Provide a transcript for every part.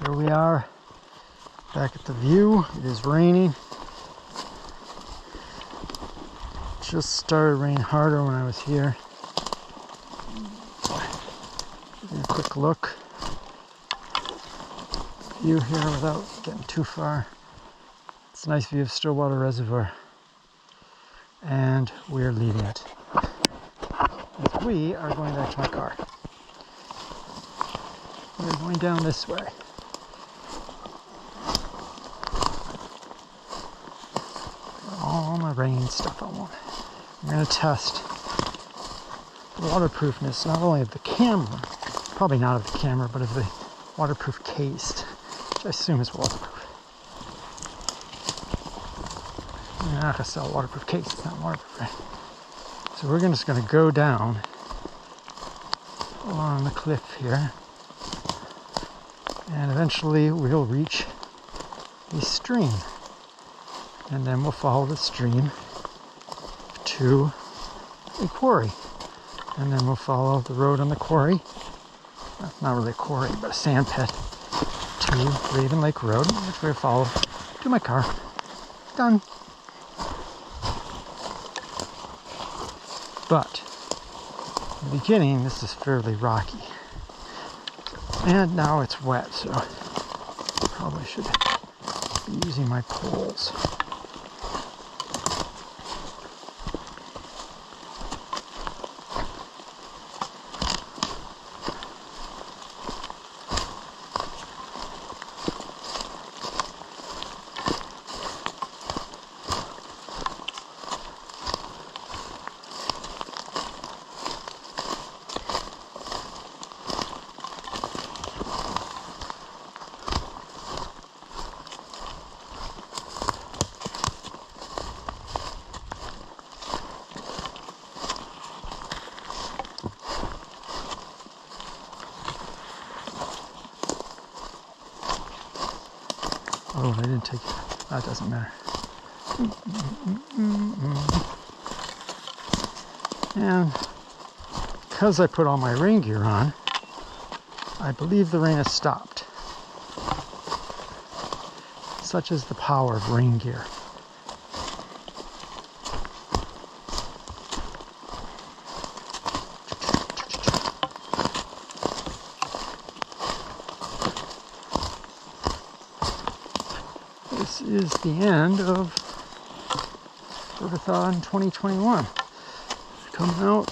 Here we are, back at the view. It is raining. Just started raining harder when I was here. Give you a quick look. View here without getting too far. It's a nice view of Stillwater Reservoir. And we're leaving it. As we are going back to my car. We're going down this way. All my rain stuff I want. I'm going to test the waterproofness, not only of the camera, probably not of the camera, but of the waterproof case, which I assume is waterproof. I'm not going to sell a waterproof case, it's not waterproof, right? So we're just going to go down along the cliff here, and eventually we'll reach a stream. And then we'll follow the stream to a quarry. And then we'll follow the road on the quarry. Not really a quarry, but a sand pit. To Raven Lake Road, which we'll follow to my car. Done. But, in the beginning, this is fairly rocky. And now it's wet, so probably should be using my poles. Oh, I didn't take it. That doesn't matter. And because I put all my rain gear on, I believe the rain has stopped. Such is the power of rain gear. This is the end of Birdathon 2021. Coming out.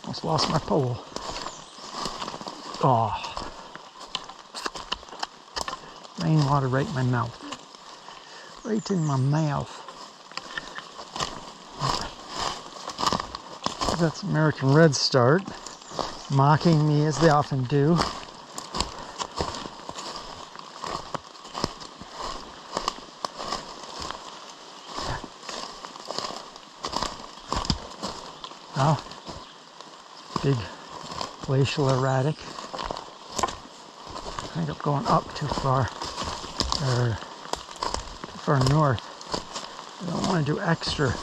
Almost lost my pole. Oh. Rainwater right in my mouth. Right in my mouth. That's American Red Start, mocking me as they often do. Wow. Big glacial erratic. I think I'm going up too far, or too far north. I don't want to do extra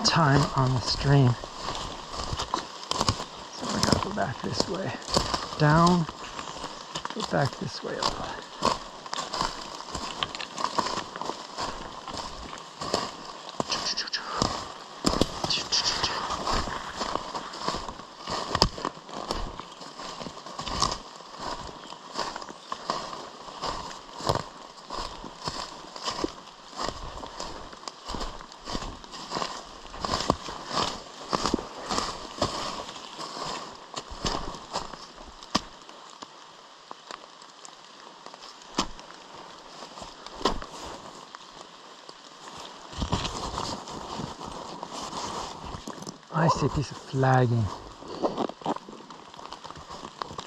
time on the stream. So I gotta go back this way. Down, go back this way up. I see a piece of flagging.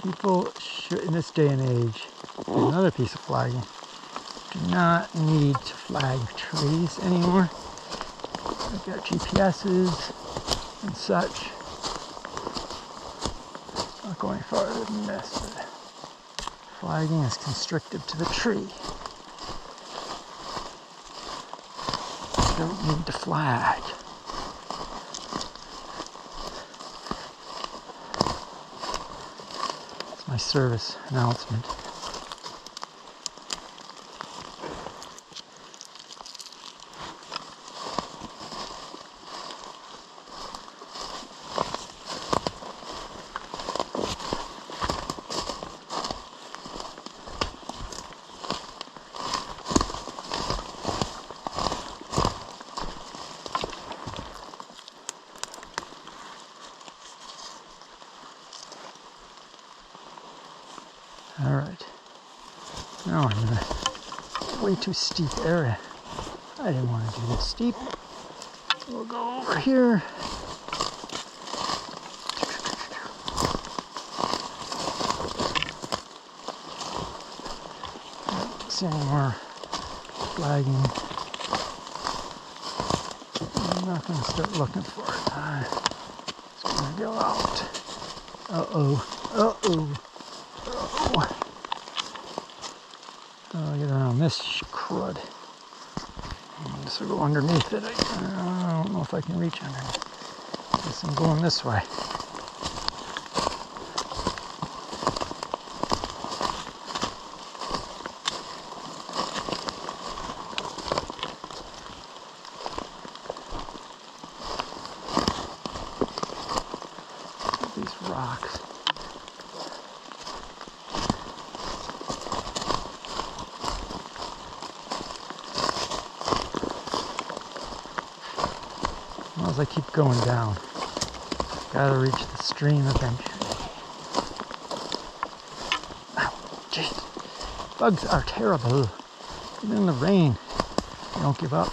People should, in this day and age, another piece of flagging, do not need to flag trees anymore. They've got GPSs and such. Not going farther than this, but flagging is constrictive to the tree. You don't need to flag. My service announcement. Alright, now I'm in a way too steep area. I didn't want to do this steep. So we'll go over here. Don't see any more flagging. I'm not going to start looking for it. It's going to go out. Uh-oh. Uh-oh. I'll get around this crud. This will go underneath it. I don't know if I can reach underneath. Guess I'm going this way. These rocks. As I keep going down, gotta reach the stream eventually. Ow, jeez. Bugs are terrible. Even in the rain, they don't give up.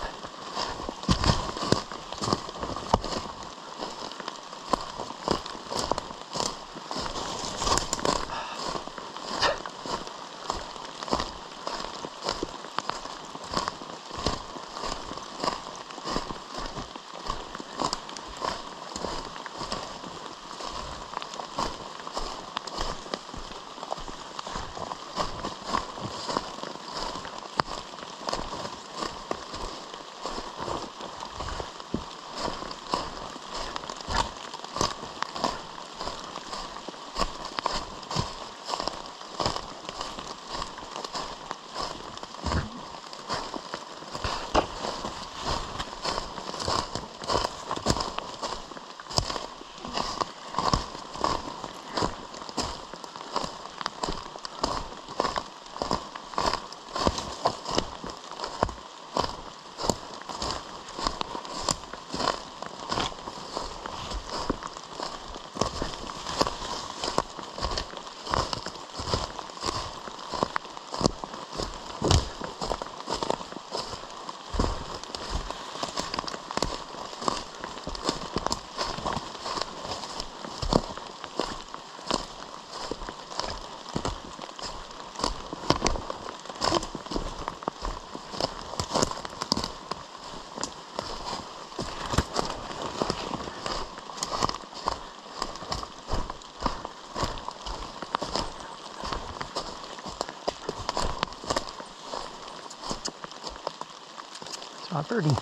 birdie.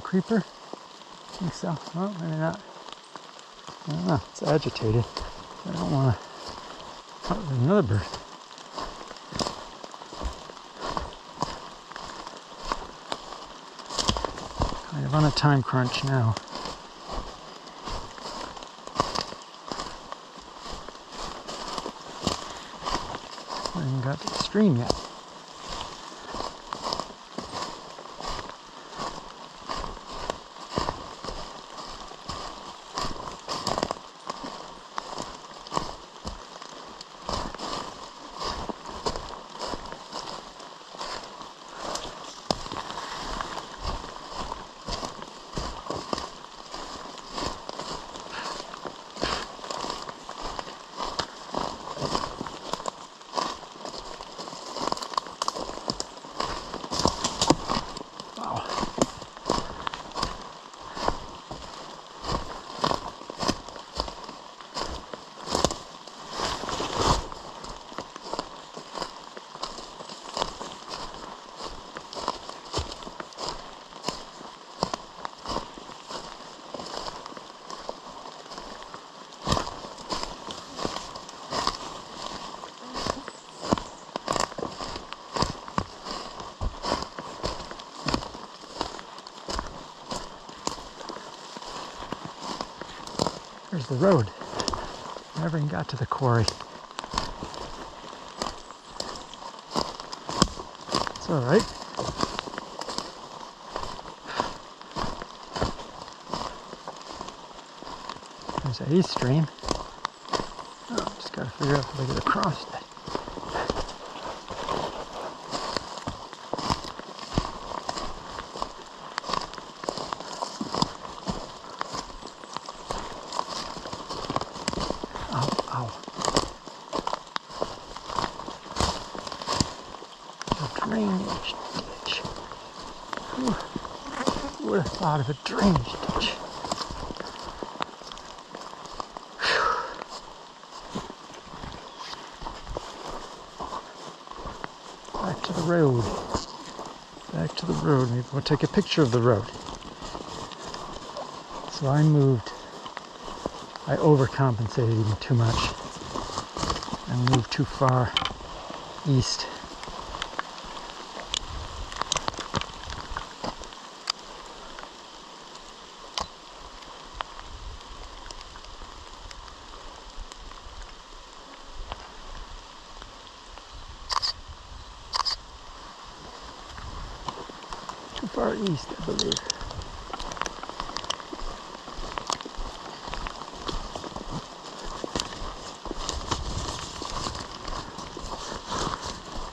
Creeper? I think so. Oh, maybe not. I don't know. It's agitated. I don't want to. Oh, there's another bird. Kind of on a time crunch now. I haven't got to the stream yet. There's the road. Never even got to the quarry. It's alright. There's a stream. Oh, just gotta figure out how to get across it. Drainage ditch. Who would have thought of a drainage ditch? Back to the road. Back to the road. Maybe we'll take a picture of the road. So I overcompensated even too much and moved too far east. Far east, I believe.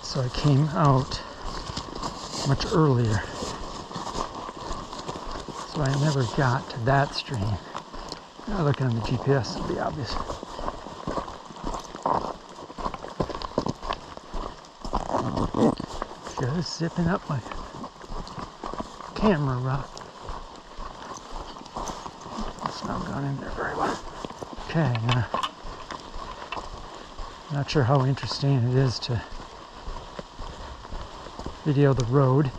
So I came out much earlier. So I never got to that stream. Now looking on the GPS, it'll be obvious. Just zipping up my camera rock. It's not gone in there very well. Okay, not sure how interesting it is to video the road,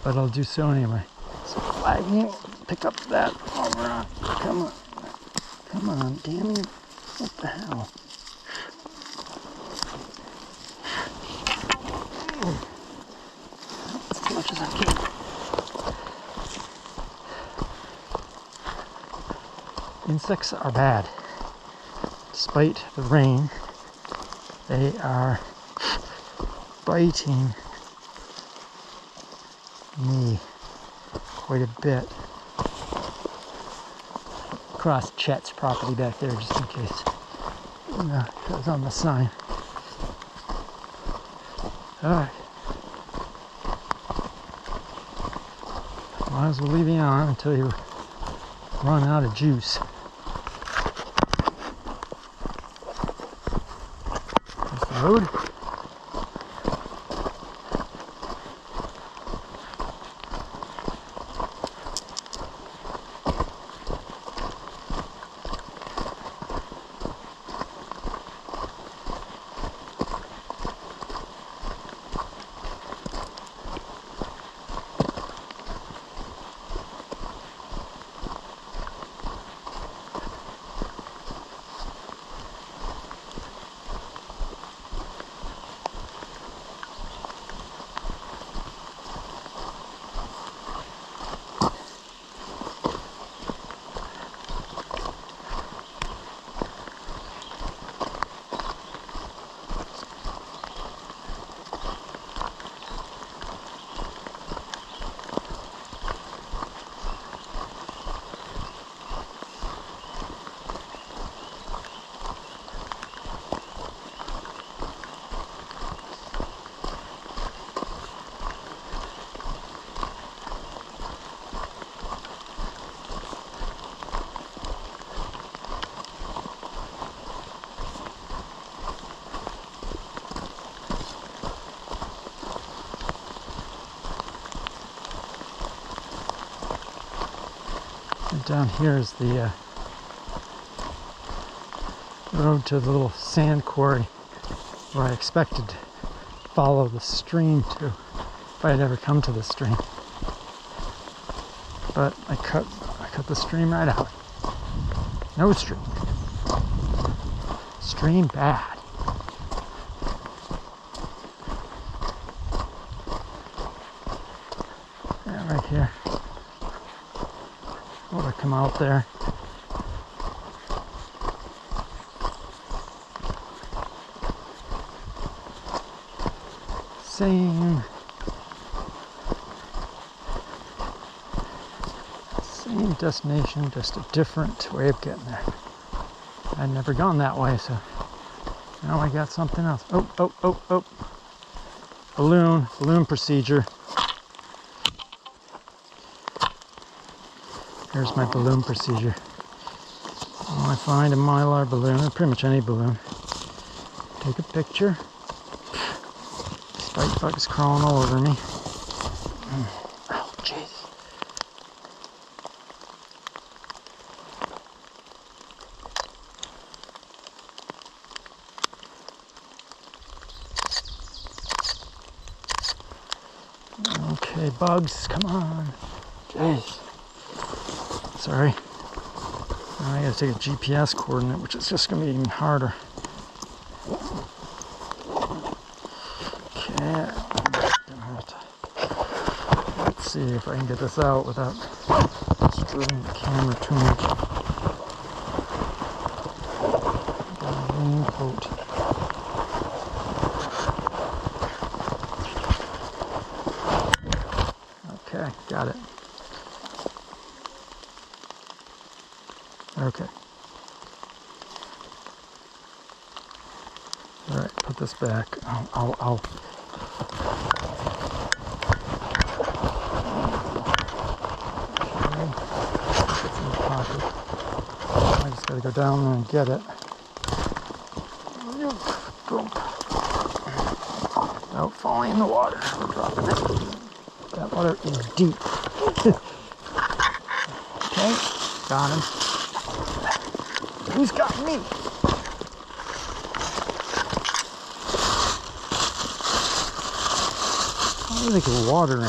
but I'll do so anyway. So flag me, pick up that rock. Come on, damn it! What the hell? As much as I can. Insects are bad. Despite the rain, they are biting me quite a bit. Across Chet's property back there, just in case. That was on the sign. Alright. Might as well leave you on until you run out of juice. There's the road. Down here is the road to the little sand quarry where I expected to follow the stream to, if I had ever come to the stream. But I cut the stream right out. No stream. Stream bad. Yeah, right here. Or I come out there. Same destination, just a different way of getting there. I'd never gone that way, so now I got something else. Oh. Balloon procedure. Here's my balloon procedure. When I find a Mylar balloon, or pretty much any balloon, take a picture. Spike bugs crawling all over me. Oh, jeez. Okay, bugs, come on. Jeez. Sorry. Now I gotta take a GPS coordinate, which is just gonna be even harder. Okay. Let's see if I can get this out without disturbing the camera too much. Got a raincoat. Okay, got it. Okay. All right, put this back. Ow. Okay. It's in the pocket. I just gotta go down there and get it. Without falling in the water. We're dropping it. That water is deep. Okay, got him. Who's got me? I think there's water in it.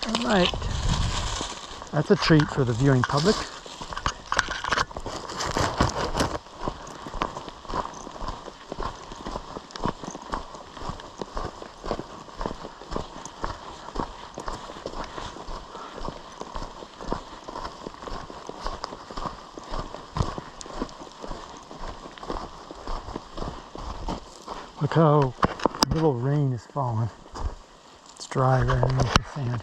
All right. That's a treat for the viewing public. Look how little rain is falling. It's dry right underneath the sand.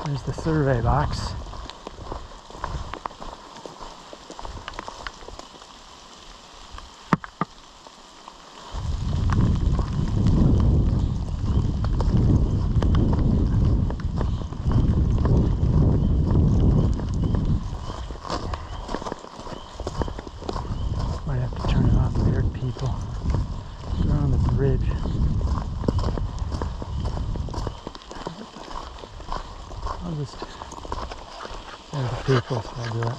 There's the survey box. Might have to turn it off. I heard people. They're on the bridge. I'll just... There's the people, so I'll do that.